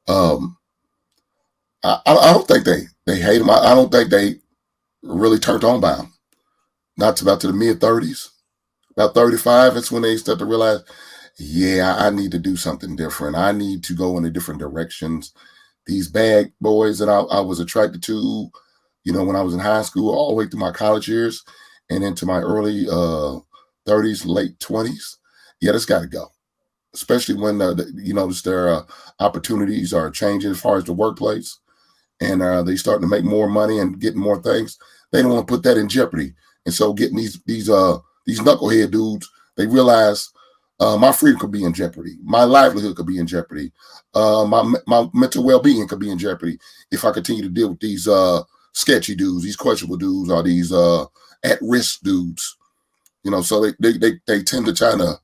Um, I don't think they hate him. I don't think they really turned on by him. Not to about to the mid 30s. About 35, it's when they start to realize, yeah, I need to do something different. I need to go in a different directions. These bad boys that I was attracted to, when I was in high school, all the way through my college years and into my early 30s, late 20s. Yeah, that's got to go. Especially when their opportunities are changing as far as the workplace, and they starting to make more money and getting more things. They don't want to put that in jeopardy, and so getting these knucklehead dudes, they realize my freedom could be in jeopardy, my livelihood could be in jeopardy, my mental well being could be in jeopardy if I continue to deal with these sketchy dudes, these questionable dudes, or these at risk dudes. So they tend to try to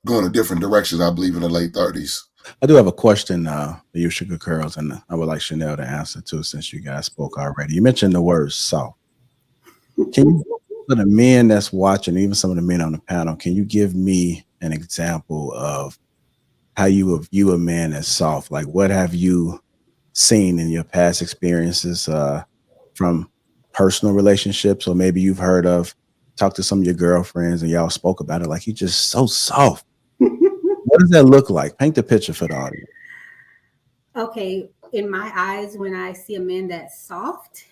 go in a different directions. I believe in the late 30s. I do have a question for you, Sugar Curls, and I would like Chanel to answer too, since you guys spoke already. You mentioned the word soft. Can you, for the men that's watching, even some of the men on the panel, can you give me an example of how you would view a man as soft? Like, what have you seen in your past experiences from personal relationships, or maybe you've heard of, talked to some of your girlfriends and y'all spoke about it, like, he's just so soft. What does that look like? Paint the picture for the audience. Okay, in my eyes, when I see a man that's soft,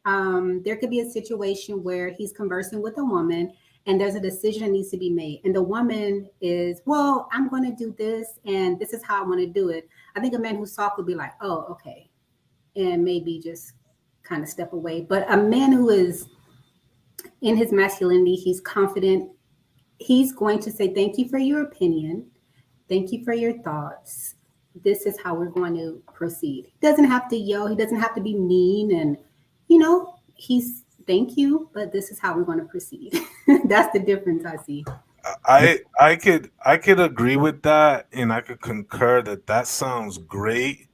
there could be a situation where he's conversing with a woman and there's a decision that needs to be made. And the woman is, well, I'm going to do this and this is how I want to do it. I think a man who's soft would be like, oh, okay. And maybe just kind of step away. But a man who is in his masculinity, he's confident, he's going to say, thank you for your opinion. Thank you for your thoughts. This is how we're going to proceed. He doesn't have to yell. He doesn't have to be mean. And, he's thank you, but this is how we're going to proceed. That's the difference I see. I could agree with that, and I could concur that sounds great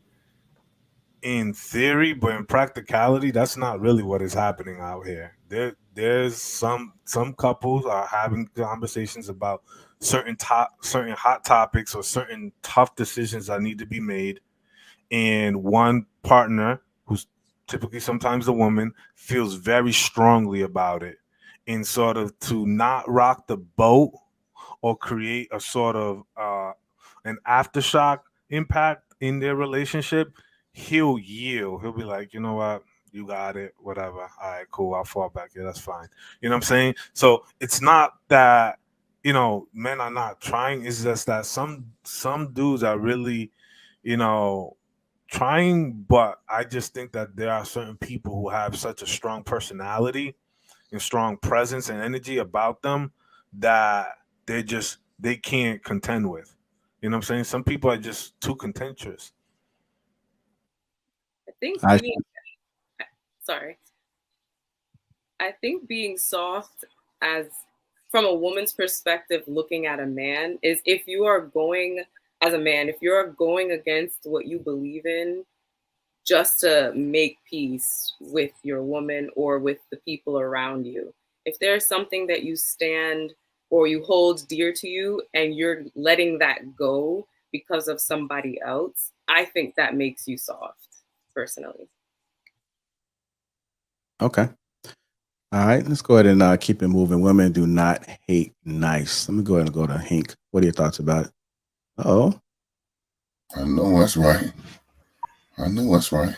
in theory, but in practicality, that's not really what is happening out here. There's some couples are having conversations about certain hot topics or certain tough decisions that need to be made, and one partner, who's typically sometimes the woman, feels very strongly about it, and sort of to not rock the boat or create a sort of an aftershock impact in their relationship, he'll yield. He'll be like, you know what, you got it, whatever. All right, cool. I'll fall back. Yeah, that's fine. You know what I'm saying? So it's not that men are not trying. It's just that some dudes are really, trying. But I just think that there are certain people who have such a strong personality and strong presence and energy about them that they can't contend with. You know what I'm saying? Some people are just too contentious. I think I, being sorry. I think being soft, as from a woman's perspective, looking at a man, is if you are going as a man, if you're going against what you believe in just to make peace with your woman or with the people around you. If there's something that you stand or you hold dear to you and you're letting that go because of somebody else, I think that makes you soft, personally. okay. All right, let's go ahead and keep it moving. Women do not hate nice. Let me go ahead and go to Hank. What are your thoughts about it? Oh, I know that's right. I know that's right.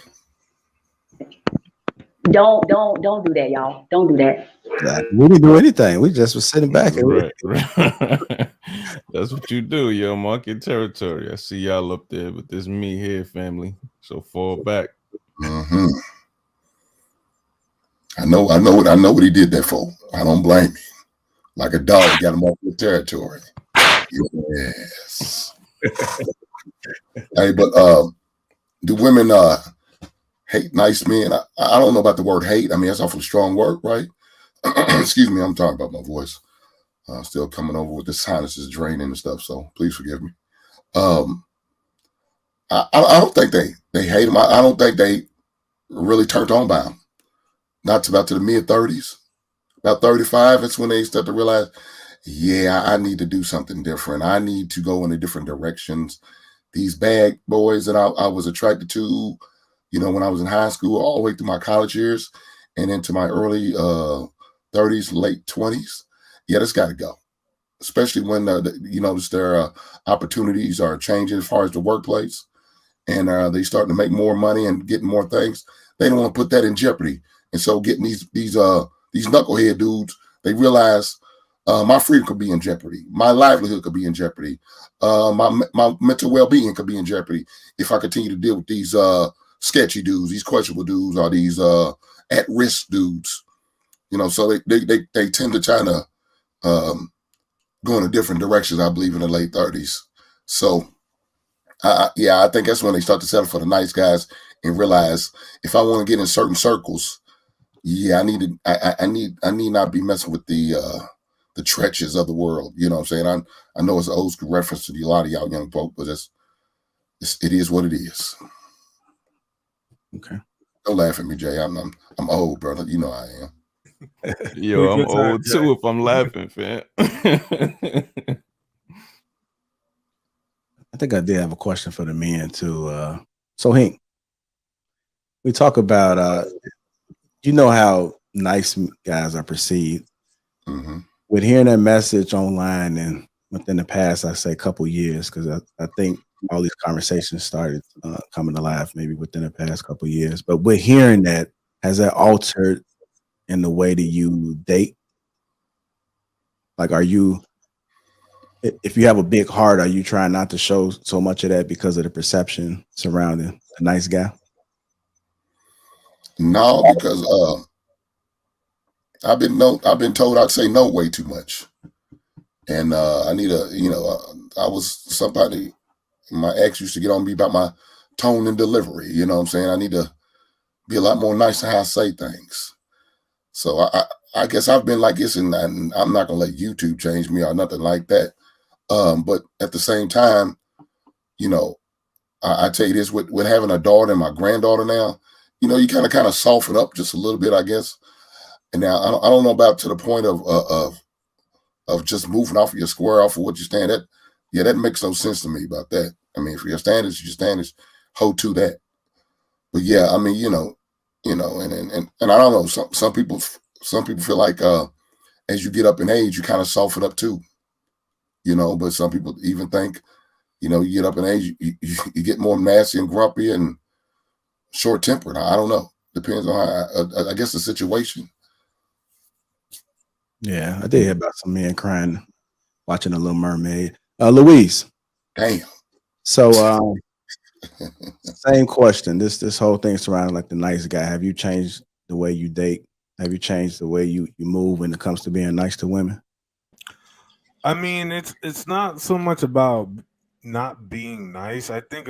Don't do that, y'all. Don't do that. we didn't do anything. We just were sitting back. Right. That's what you do, yo. Market territory. I see y'all up there, but this me here, family. So fall back. Mm-hmm. I know what he did that for. I don't blame him. Like a dog, got him off the territory. Yes. Hey, but do women hate nice men? I don't know about the word hate. I mean, that's awfully strong word, right? Excuse me, I'm talking about my voice. Still coming over with the sinuses draining and stuff, so please forgive me. I don't think they hate him. I don't think they really turned on by him. Not about to the mid 30s. About 35, it's when they start to realize, yeah, I need to do something different. I need to go in a different directions. these bad boys that I was attracted to, when I was in high school, all the way through my college years and into my early 30s, late 20s. Yeah, that's got to go. Especially when you notice their opportunities are changing as far as the workplace, and they starting to make more money and getting more things. They don't want to put that in jeopardy, and so getting these knucklehead dudes, they realize my freedom could be in jeopardy, my livelihood could be in jeopardy, my mental well being could be in jeopardy if I continue to deal with these sketchy dudes, these questionable dudes, or these at risk dudes. So they tend to try to go in a different directions, I believe, in the late 30s. So, I think that's when they start to settle for the nice guys and realize if I want to get in certain circles, I need to, I need not be messing with the treacherous of the world. You know what I'm saying? I know it's an old school reference to a lot of y'all young folk, but it is what it is. Okay. Don't laugh at me, Jay. I'm old, brother. You know I am. Yo, I'm old too if I'm laughing, fam. I think I did have a question for the men too. So Hank, we talk about how nice guys are perceived. Mm-hmm. With hearing that message online and within the past, I say couple years, because I think all these conversations started coming alive maybe within the past couple years. But with hearing that, has that altered in the way that you date? Like, if you have a big heart, are you trying not to show so much of that because of the perception surrounding a nice guy? No, because I've been told I'd say no way too much, and I need I was somebody. My ex used to get on me about my tone and delivery. You know what I'm saying? I need to be a lot more nice in how I say things. So I guess I've been like this, and I'm not gonna let YouTube change me or nothing like that. But at the same time, I tell you this, with having a daughter and my granddaughter now, you kind of soften up just a little bit, I guess. And now I don't know about to the point of just moving off of your square off of what you stand at. Yeah, that makes no sense to me about that. I mean, for your standards, hold to that. But yeah, I mean, and I don't know. Some people feel like as you get up in age, you kind of soften up too. But some people even think, you get up in age, you get more nasty and grumpy and short tempered. I don't know. Depends on how, I guess the situation. Yeah, I did hear about some men crying watching The Little Mermaid. Louise. Damn. So same question. This whole thing surrounding like the nice guy. Have you changed the way you date? Have you changed the way you move when it comes to being nice to women? I mean, it's not so much about not being nice. I think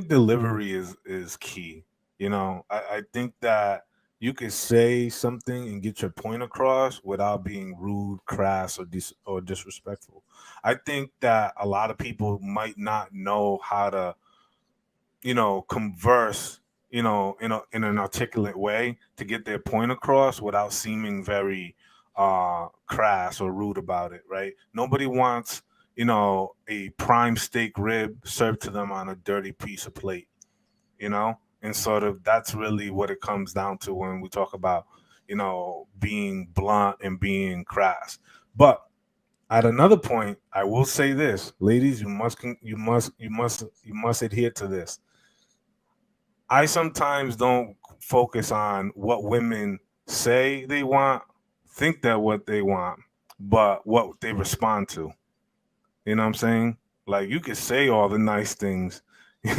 delivery is key. I think that you could say something and get your point across without being rude, crass, or disrespectful. I think that a lot of people might not know how to converse, in an articulate way to get their point across without seeming very crass or rude about it, right? Nobody wants, a prime steak rib served to them on a dirty piece of plate, and sort of that's really what it comes down to when we talk about, being blunt and being crass. But at another point, I will say this, ladies, you must adhere to this. I sometimes don't focus on what women say they want, think that what they want, but what they respond to. You know what I'm saying? Like you could say all the nice things,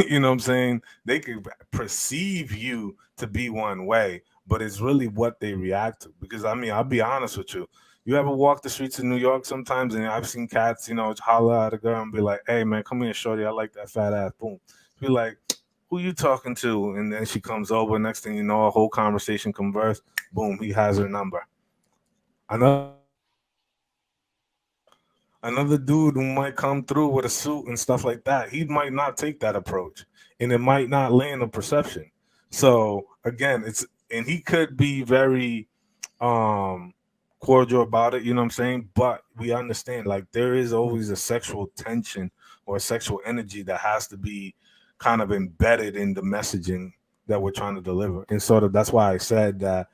you know what I'm saying? They could perceive you to be one way, but it's really what they react to. Because I mean, I'll be honest with you. You ever walk the streets of New York sometimes, and I've seen cats, holler at a girl and be like, "Hey man, come here, shorty. I like that fat ass." Boom. Be like, who you talking to? And then she comes over. Next thing you know, a whole conversation converse. Boom, he has her number. Another dude who might come through with a suit and stuff like that, he might not take that approach, and it might not land a perception. So again, and he could be very um cordial about it, you know what I'm saying? But we understand like there is always a sexual tension or sexual energy that has to be kind of embedded in the messaging that we're trying to deliver. And sort of that's why I said that,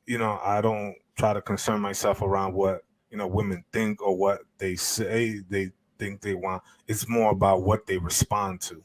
I don't try to concern myself around what, women think or what they say they think they want. It's more about what they respond to.